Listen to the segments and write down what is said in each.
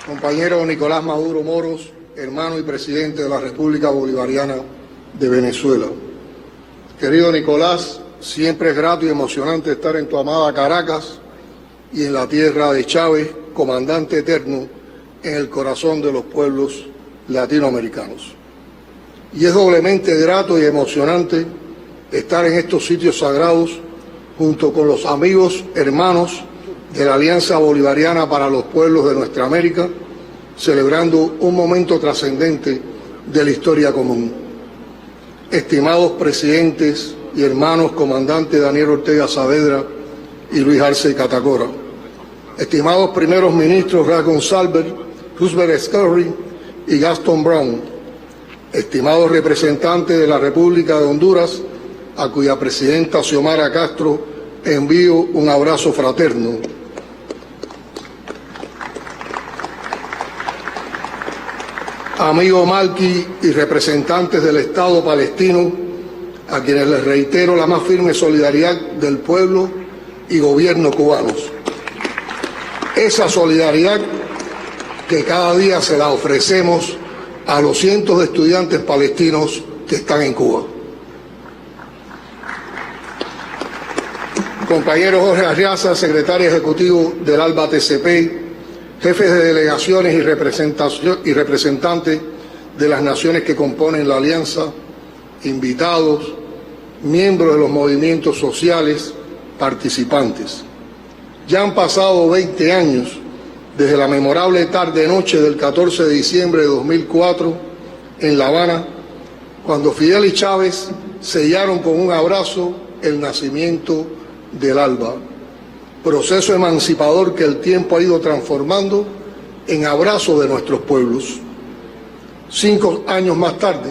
Compañero Nicolás Maduro Moros, hermano y presidente de la República Bolivariana de Venezuela. Querido Nicolás, siempre es grato y emocionante estar en tu amada Caracas y en la tierra de Chávez, comandante eterno en el corazón de los pueblos latinoamericanos. Y es doblemente grato y emocionante estar en estos sitios sagrados junto con los amigos, hermanos de la Alianza Bolivariana para los Pueblos de Nuestra América, celebrando un momento trascendente de la historia común. Estimados presidentes y hermanos comandantes Daniel Ortega Saavedra y Luis Arce Catacora, estimados primeros ministros Ras González, Roosevelt Scarry y Gaston Brown, estimados representantes de la República de Honduras, a cuya presidenta Xiomara Castro envío un abrazo fraterno. Amigo Malki y representantes del Estado palestino, a quienes les reitero la más firme solidaridad del pueblo y gobierno cubanos. Esa solidaridad que cada día se la ofrecemos a los cientos de estudiantes palestinos que están en Cuba. Compañero Jorge Arriaza, secretario ejecutivo del ALBA TCP, jefes de delegaciones y representantes de las naciones que componen la alianza, invitados, miembros de los movimientos sociales, participantes. Ya han pasado 20 años desde la memorable tarde-noche del 14 de diciembre de 2004 en La Habana, cuando Fidel y Chávez sellaron con un abrazo el nacimiento del ALBA, proceso emancipador que el tiempo ha ido transformando en abrazo de nuestros pueblos. 5 años más tarde,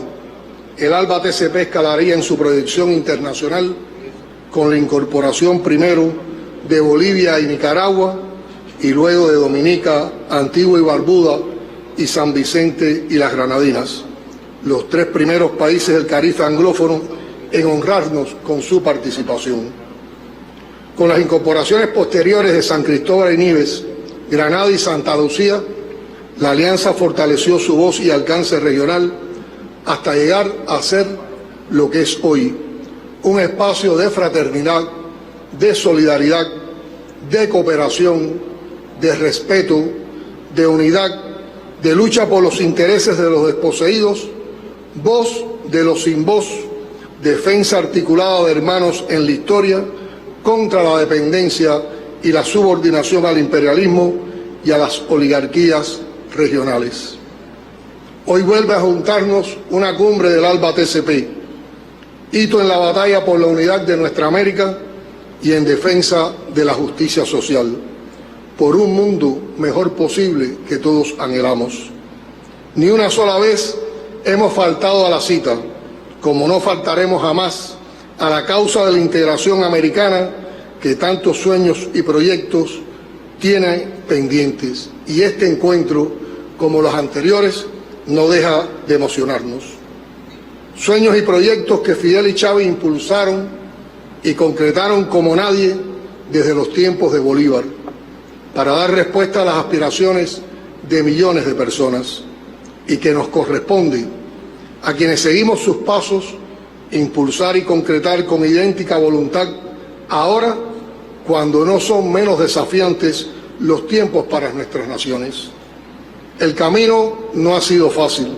el ALBA TCP escalaría en su proyección internacional con la incorporación primero de Bolivia y Nicaragua y luego de Dominica, Antigua y Barbuda y San Vicente y las Granadinas, los 3 primeros países del Caribe anglófono en honrarnos con su participación. Con las incorporaciones posteriores de San Cristóbal y Nieves, Granada y Santa Lucía, la alianza fortaleció su voz y alcance regional hasta llegar a ser lo que es hoy, un espacio de fraternidad, de solidaridad, de cooperación, de respeto, de unidad, de lucha por los intereses de los desposeídos, voz de los sin voz, defensa articulada de hermanos en la historia, contra la dependencia y la subordinación al imperialismo y a las oligarquías regionales. Hoy vuelve a juntarnos una cumbre del ALBA TCP, hito en la batalla por la unidad de nuestra América y en defensa de la justicia social, por un mundo mejor posible que todos anhelamos. Ni una sola vez hemos faltado a la cita, como no faltaremos jamás a la causa de la integración americana que tantos sueños y proyectos tienen pendientes. Y este encuentro, como los anteriores, no deja de emocionarnos. Sueños y proyectos que Fidel y Chávez impulsaron y concretaron como nadie desde los tiempos de Bolívar, para dar respuesta a las aspiraciones de millones de personas, y que nos corresponde, a quienes seguimos sus pasos, impulsar y concretar con idéntica voluntad ahora, cuando no son menos desafiantes los tiempos para nuestras naciones. El camino no ha sido fácil.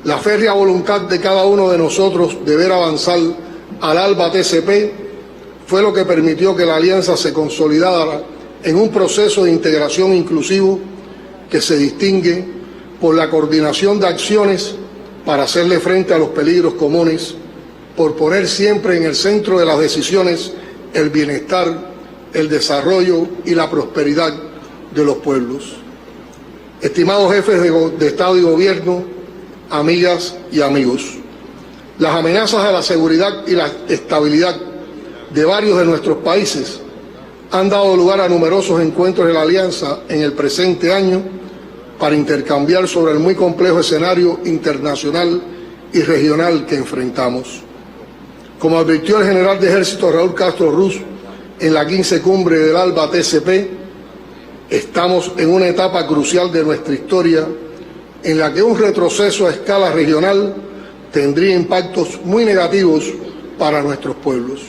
La férrea voluntad de cada uno de nosotros de ver avanzar al ALBA TCP fue lo que permitió que la alianza se consolidara en un proceso de integración inclusivo que se distingue por la coordinación de acciones para hacerle frente a los peligros comunes, por poner siempre en el centro de las decisiones el bienestar, el desarrollo y la prosperidad de los pueblos. Estimados jefes de Estado y Gobierno, amigas y amigos, las amenazas a la seguridad y la estabilidad de varios de nuestros países han dado lugar a numerosos encuentros de la Alianza en el presente año para intercambiar sobre el muy complejo escenario internacional y regional que enfrentamos. Como advirtió el general de Ejército Raúl Castro Ruz en la 15ª cumbre del ALBA TCP, Estamos en una etapa crucial de nuestra historia en la que un retroceso a escala regional tendría impactos muy negativos para nuestros pueblos.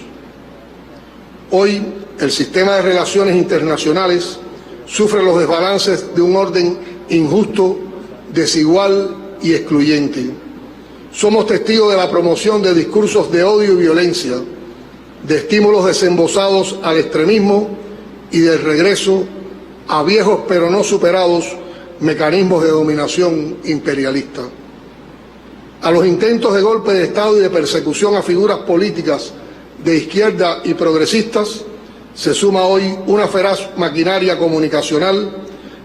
Hoy, el sistema de relaciones internacionales sufre los desbalances de un orden injusto, desigual y excluyente. Somos testigos de la promoción de discursos de odio y violencia, de estímulos desembosados al extremismo y del regreso a viejos pero no superados mecanismos de dominación imperialista. A los intentos de golpe de Estado y de persecución a figuras políticas de izquierda y progresistas se suma hoy una feraz maquinaria comunicacional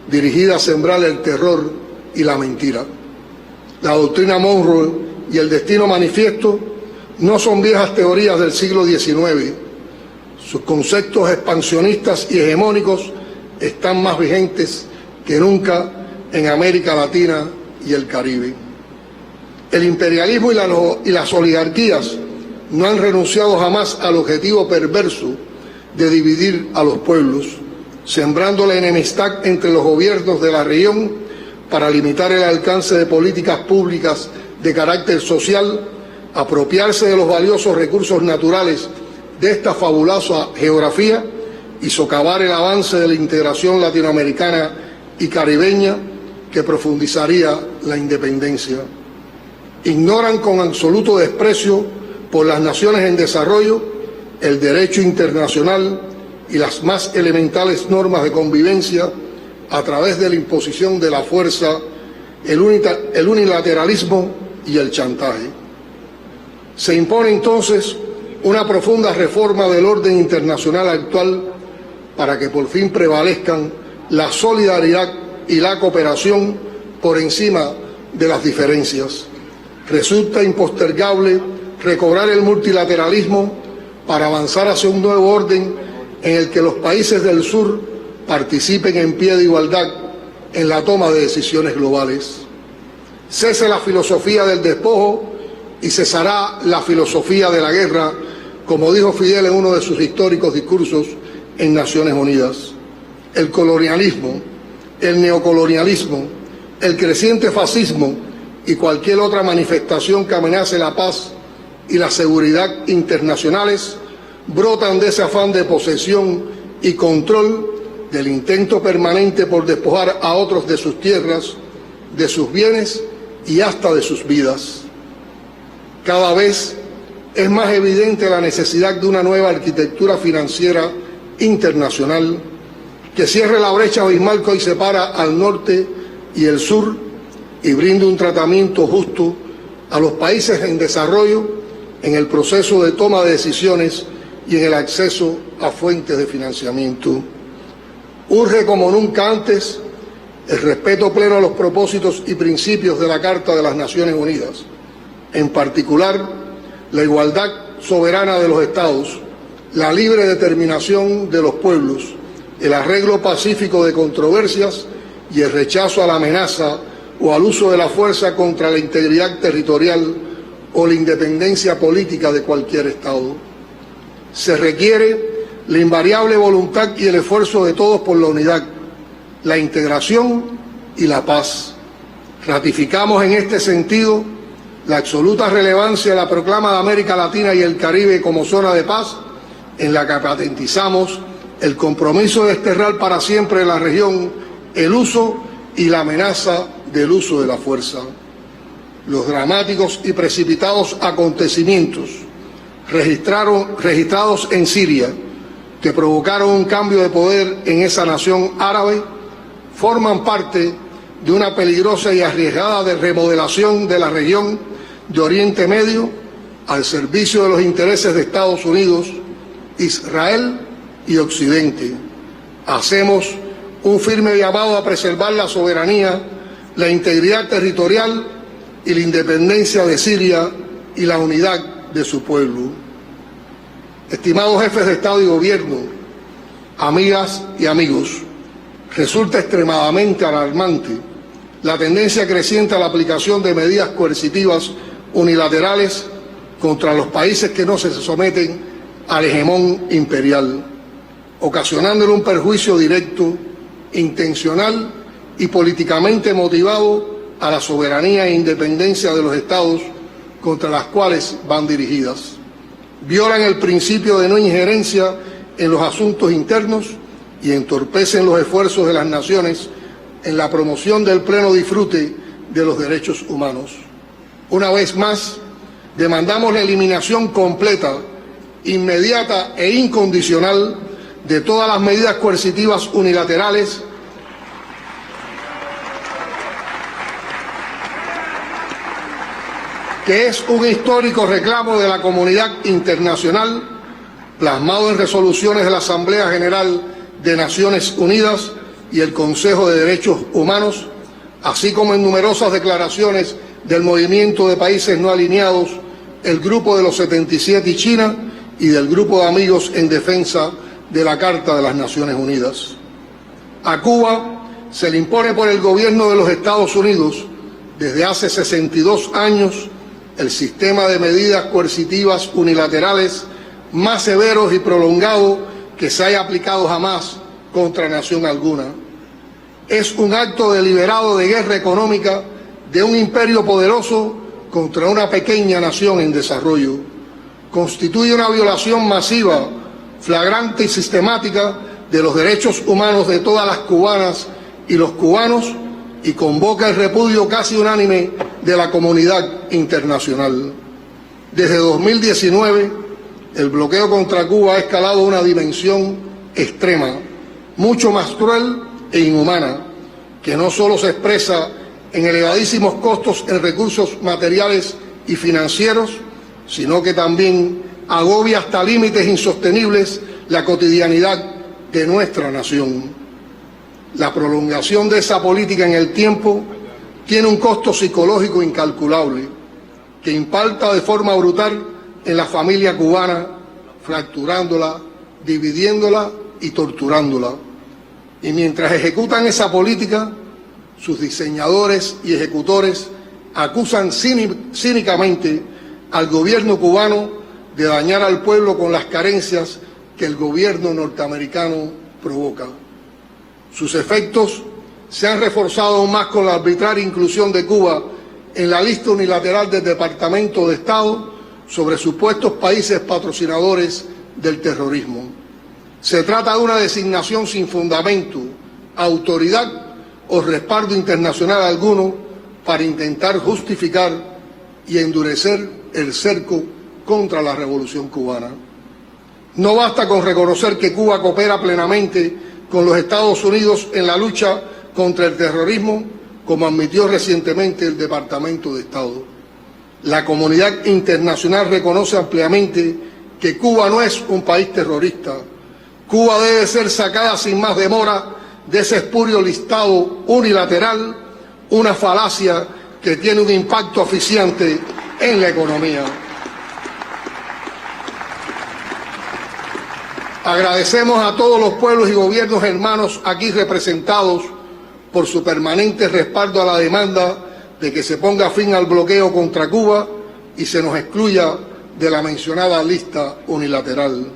dirigida a sembrar el terror y la mentira. La doctrina Monroe y el destino manifiesto no son viejas teorías del siglo XIX. Sus conceptos expansionistas y hegemónicos están más vigentes que nunca en América Latina y el Caribe. El imperialismo y las oligarquías no han renunciado jamás al objetivo perverso de dividir a los pueblos, sembrando la enemistad entre los gobiernos de la región para limitar el alcance de políticas públicas de carácter social, apropiarse de los valiosos recursos naturales de esta fabulosa geografía y socavar el avance de la integración latinoamericana y caribeña que profundizaría la independencia. Ignoran con absoluto desprecio por las naciones en desarrollo el derecho internacional y las más elementales normas de convivencia a través de la imposición de la fuerza, el unilateralismo y el chantaje. Se impone entonces una profunda reforma del orden internacional actual para que por fin prevalezcan la solidaridad y la cooperación por encima de las diferencias. Resulta impostergable recobrar el multilateralismo para avanzar hacia un nuevo orden en el que los países del sur participen en pie de igualdad en la toma de decisiones globales. Cese la filosofía del despojo y cesará la filosofía de la guerra, como dijo Fidel en uno de sus históricos discursos en Naciones Unidas. El colonialismo, el neocolonialismo, el creciente fascismo y cualquier otra manifestación que amenace la paz y la seguridad internacionales brotan de ese afán de posesión y control, del intento permanente por despojar a otros de sus tierras, de sus bienes y hasta de sus vidas. Cada vez es más evidente la necesidad de una nueva arquitectura financiera internacional que cierre la brecha abismal que hoy separa al norte y el sur y brinde un tratamiento justo a los países en desarrollo en el proceso de toma de decisiones y en el acceso a fuentes de financiamiento. Urge como nunca antes el respeto pleno a los propósitos y principios de la Carta de las Naciones Unidas, en particular la igualdad soberana de los Estados, la libre determinación de los pueblos, el arreglo pacífico de controversias y el rechazo a la amenaza o al uso de la fuerza contra la integridad territorial o la independencia política de cualquier Estado. Se requiere la invariable voluntad y el esfuerzo de todos por la unidad, la integración y la paz. Ratificamos en este sentido la absoluta relevancia de la proclama de América Latina y el Caribe como zona de paz, en la que patentizamos el compromiso de desterrar para siempre en la región el uso y la amenaza del uso de la fuerza. Los dramáticos y precipitados acontecimientos registrados en Siria, que provocaron un cambio de poder en esa nación árabe, forman parte de una peligrosa y arriesgada remodelación de la región de Oriente Medio al servicio de los intereses de Estados Unidos, Israel y Occidente. Hacemos un firme llamado a preservar la soberanía, la integridad territorial y la independencia de Siria y la unidad de su pueblo. Estimados jefes de Estado y Gobierno, amigas y amigos, resulta extremadamente alarmante la tendencia creciente a la aplicación de medidas coercitivas unilaterales contra los países que no se someten al hegemón imperial, ocasionándole un perjuicio directo intencional y políticamente motivado a la soberanía e independencia de los estados contra las cuales van dirigidas. Violan el principio de no injerencia en los asuntos internos y entorpecen los esfuerzos de las naciones en la promoción del pleno disfrute de los derechos humanos. Una vez más, demandamos la eliminación completa, inmediata e incondicional de todas las medidas coercitivas unilaterales que es un histórico reclamo de la comunidad internacional, plasmado en resoluciones de la Asamblea General de Naciones Unidas y el Consejo de Derechos Humanos, así como en numerosas declaraciones del Movimiento de Países No Alineados, el Grupo de los 77 y China, y del Grupo de Amigos en Defensa de la Carta de las Naciones Unidas. A Cuba se le impone por el gobierno de los Estados Unidos desde hace 62 años el sistema de medidas coercitivas unilaterales más severos y prolongado que se haya aplicado jamás contra nación alguna. Es un acto deliberado de guerra económica de un imperio poderoso contra una pequeña nación en desarrollo. Constituye una violación masiva, flagrante y sistemática de los derechos humanos de todas las cubanas y los cubanos y convoca el repudio casi unánime de la comunidad internacional. Desde 2019, el bloqueo contra Cuba ha escalado a una dimensión extrema, mucho más cruel e inhumana, que no solo se expresa en elevadísimos costos en recursos materiales y financieros, sino que también agobia hasta límites insostenibles la cotidianidad de nuestra nación. La prolongación de esa política en el tiempo tiene un costo psicológico incalculable, que impacta de forma brutal en la familia cubana, fracturándola, dividiéndola y torturándola. Y mientras ejecutan esa política, sus diseñadores y ejecutores acusan cínicamente al gobierno cubano de dañar al pueblo con las carencias que el gobierno norteamericano provoca. Sus efectos se han reforzado aún más con la arbitraria inclusión de Cuba en la lista unilateral del Departamento de Estado sobre supuestos países patrocinadores del terrorismo. Se trata de una designación sin fundamento, autoridad o respaldo internacional alguno para intentar justificar y endurecer el cerco contra la revolución cubana. No basta con reconocer que Cuba coopera plenamente con los Estados Unidos en la lucha contra el terrorismo, como admitió recientemente el Departamento de Estado. La comunidad internacional reconoce ampliamente que Cuba no es un país terrorista. Cuba debe ser sacada sin más demora de ese espurio listado unilateral, una falacia que tiene un impacto asfixiante en la economía. Agradecemos a todos los pueblos y gobiernos hermanos aquí representados por su permanente respaldo a la demanda de que se ponga fin al bloqueo contra Cuba y se nos excluya de la mencionada lista unilateral.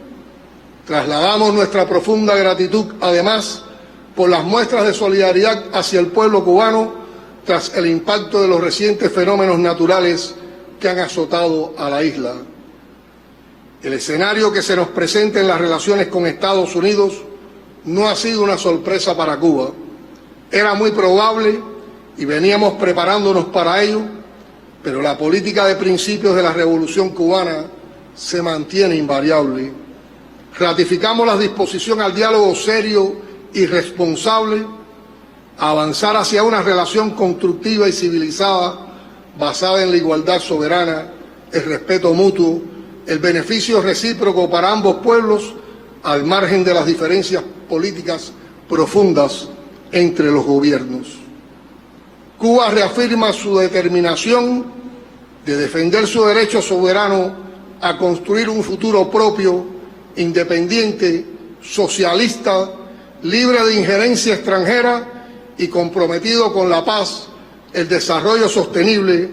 Trasladamos nuestra profunda gratitud, además, por las muestras de solidaridad hacia el pueblo cubano tras el impacto de los recientes fenómenos naturales que han azotado a la isla. El escenario que se nos presenta en las relaciones con Estados Unidos no ha sido una sorpresa para Cuba. Era muy probable y veníamos preparándonos para ello, pero la política de principios de la Revolución cubana se mantiene invariable. Ratificamos la disposición al diálogo serio y responsable, a avanzar hacia una relación constructiva y civilizada basada en la igualdad soberana, el respeto mutuo, el beneficio recíproco para ambos pueblos, al margen de las diferencias políticas profundas entre los gobiernos. Cuba reafirma su determinación de defender su derecho soberano a construir un futuro propio, independiente, socialista, libre de injerencia extranjera y comprometido con la paz, el desarrollo sostenible,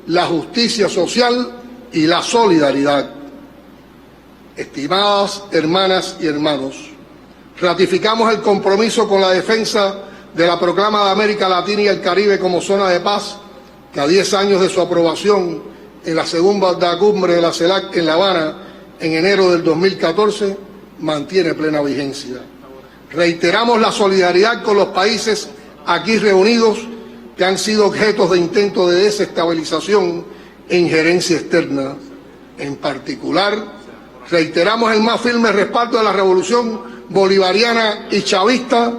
la justicia social y la solidaridad. Estimadas hermanas y hermanos, Ratificamos el compromiso con la defensa de la proclama de América Latina y el Caribe como zona de paz, que a 10 años de su aprobación en la segunda cumbre de la CELAC en La Habana en enero del 2014, mantiene plena vigencia. Reiteramos la solidaridad con los países aquí reunidos que han sido objetos de intentos de desestabilización e injerencia externa. En particular, reiteramos el más firme respaldo de la revolución bolivariana y chavista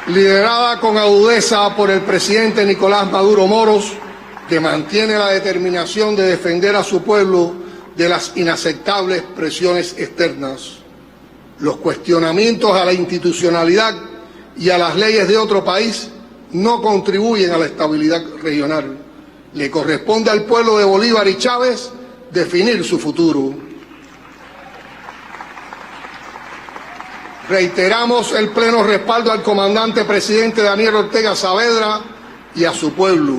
liderada con agudeza por el presidente Nicolás Maduro Moros, que mantiene la determinación de defender a su pueblo de las inaceptables presiones externas. Los cuestionamientos a la institucionalidad y a las leyes de otro país no contribuyen a la estabilidad regional. Le corresponde al pueblo de Bolívar y Chávez definir su futuro. Reiteramos el pleno respaldo al comandante presidente Daniel Ortega Saavedra y a su pueblo.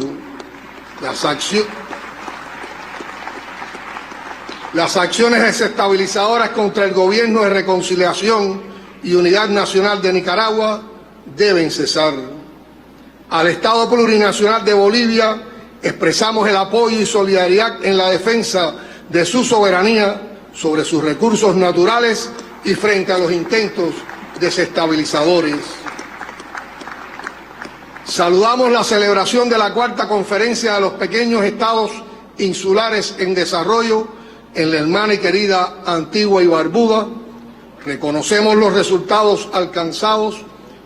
Las acciones desestabilizadoras contra el Gobierno de Reconciliación y Unidad Nacional de Nicaragua deben cesar. Al Estado Plurinacional de Bolivia expresamos el apoyo y solidaridad en la defensa de su soberanía sobre sus recursos naturales y frente a los intentos desestabilizadores. Saludamos la celebración de la cuarta conferencia de los pequeños estados insulares en desarrollo en la hermana y querida Antigua y Barbuda. Reconocemos los resultados alcanzados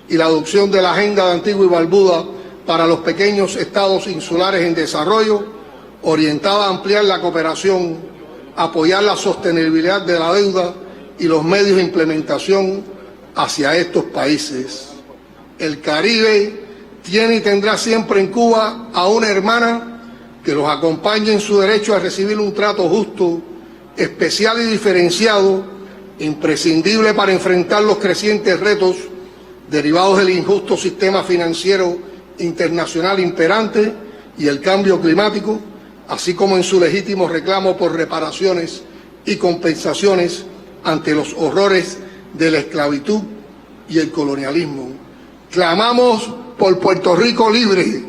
y la adopción de la Agenda de Antigua y Barbuda para los pequeños estados insulares en desarrollo, orientada a ampliar la cooperación, apoyar la sostenibilidad de la deuda y los medios de implementación hacia estos países. El Caribe tiene y tendrá siempre en Cuba a una hermana que los acompañe en su derecho a recibir un trato justo, especial y diferenciado, imprescindible para enfrentar los crecientes retos derivados del injusto sistema financiero internacional imperante y el cambio climático, así como en su legítimo reclamo por reparaciones y compensaciones ante los horrores de la esclavitud y el colonialismo. Clamamos por Puerto Rico libre.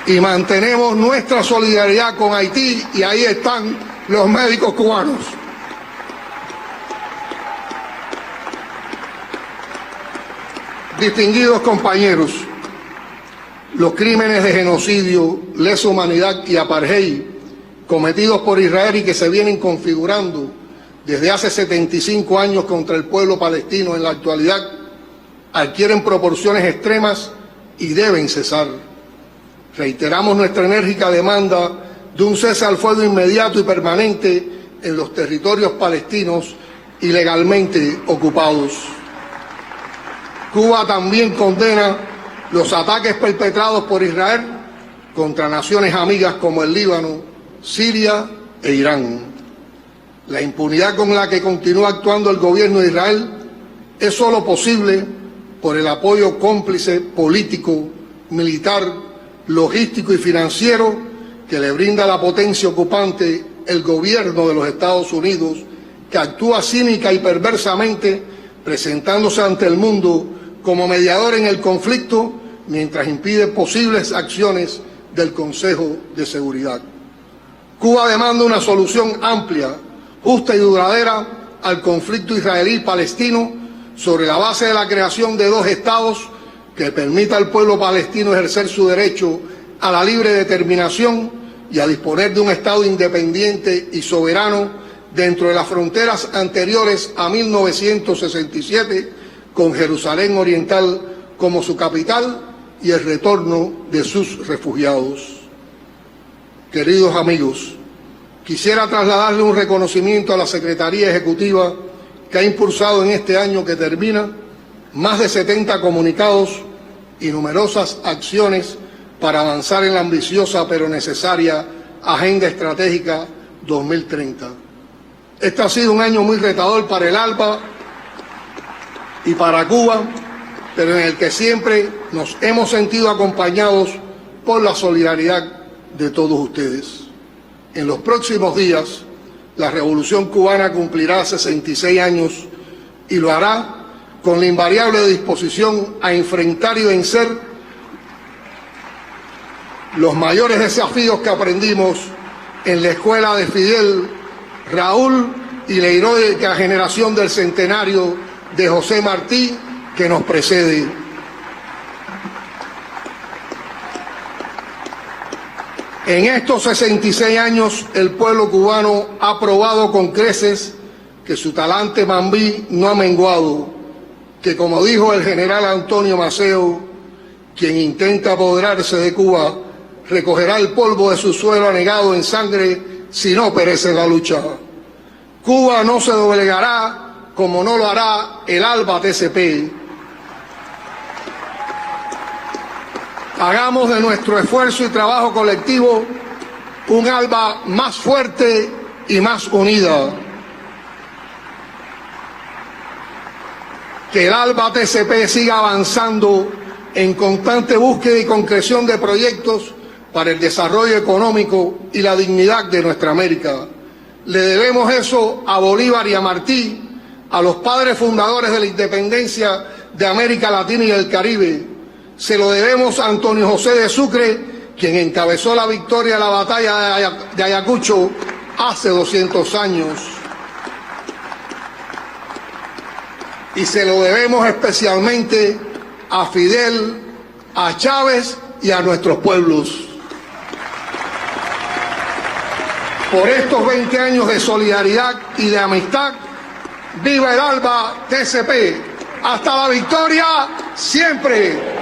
Y mantenemos nuestra solidaridad con Haití, y ahí están los médicos cubanos. Distinguidos compañeros, los crímenes de genocidio, lesa humanidad y apartheid cometidos por Israel y que se vienen configurando desde hace 75 años contra el pueblo palestino en la actualidad adquieren proporciones extremas y deben cesar. Reiteramos nuestra enérgica demanda de un cese al fuego inmediato y permanente en los territorios palestinos ilegalmente ocupados. Cuba también condena los ataques perpetrados por Israel contra naciones amigas como el Líbano, Siria e Irán. La impunidad con la que continúa actuando el gobierno de Israel es solo posible por el apoyo cómplice político, militar, logístico y financiero que le brinda la potencia ocupante el gobierno de los Estados Unidos, que actúa cínica y perversamente presentándose ante el mundo como mediador en el conflicto mientras impide posibles acciones del Consejo de Seguridad. Cuba demanda una solución amplia, justa y duradera al conflicto israelí-palestino sobre la base de la creación de dos estados que permita al pueblo palestino ejercer su derecho a la libre determinación y a disponer de un Estado independiente y soberano dentro de las fronteras anteriores a 1967, con Jerusalén Oriental como su capital y el retorno de sus refugiados. Queridos amigos, quisiera trasladarle un reconocimiento a la Secretaría Ejecutiva que ha impulsado en este año que termina más de 70 comunicados y numerosas acciones para avanzar en la ambiciosa pero necesaria Agenda Estratégica 2030. Este ha sido un año muy retador para el ALBA y para Cuba, pero en el que siempre nos hemos sentido acompañados por la solidaridad de todos ustedes. En los próximos días, la Revolución Cubana cumplirá 66 años y lo hará con la invariable disposición a enfrentar y vencer los mayores desafíos que aprendimos en la escuela de Fidel, Raúl y la heroica generación del centenario de José Martí que nos precede. En estos 66 años, el pueblo cubano ha probado con creces que su talante mambí no ha menguado, que como dijo el general Antonio Maceo, quien intenta apoderarse de Cuba, recogerá el polvo de su suelo anegado en sangre si no perece en la lucha. Cuba no se doblegará como no lo hará el ALBA TCP. Hagamos de nuestro esfuerzo y trabajo colectivo un ALBA más fuerte y más unida. Que el ALBA TCP siga avanzando en constante búsqueda y concreción de proyectos para el desarrollo económico y la dignidad de nuestra América. Le debemos eso a Bolívar y a Martí, a los padres fundadores de la independencia de América Latina y el Caribe. Se lo debemos a Antonio José de Sucre, quien encabezó la victoria en la batalla de Ayacucho hace 200 años. Y se lo debemos especialmente a Fidel, a Chávez y a nuestros pueblos. Por estos 20 años de solidaridad y de amistad, ¡viva el ALBA TCP! ¡Hasta la victoria siempre!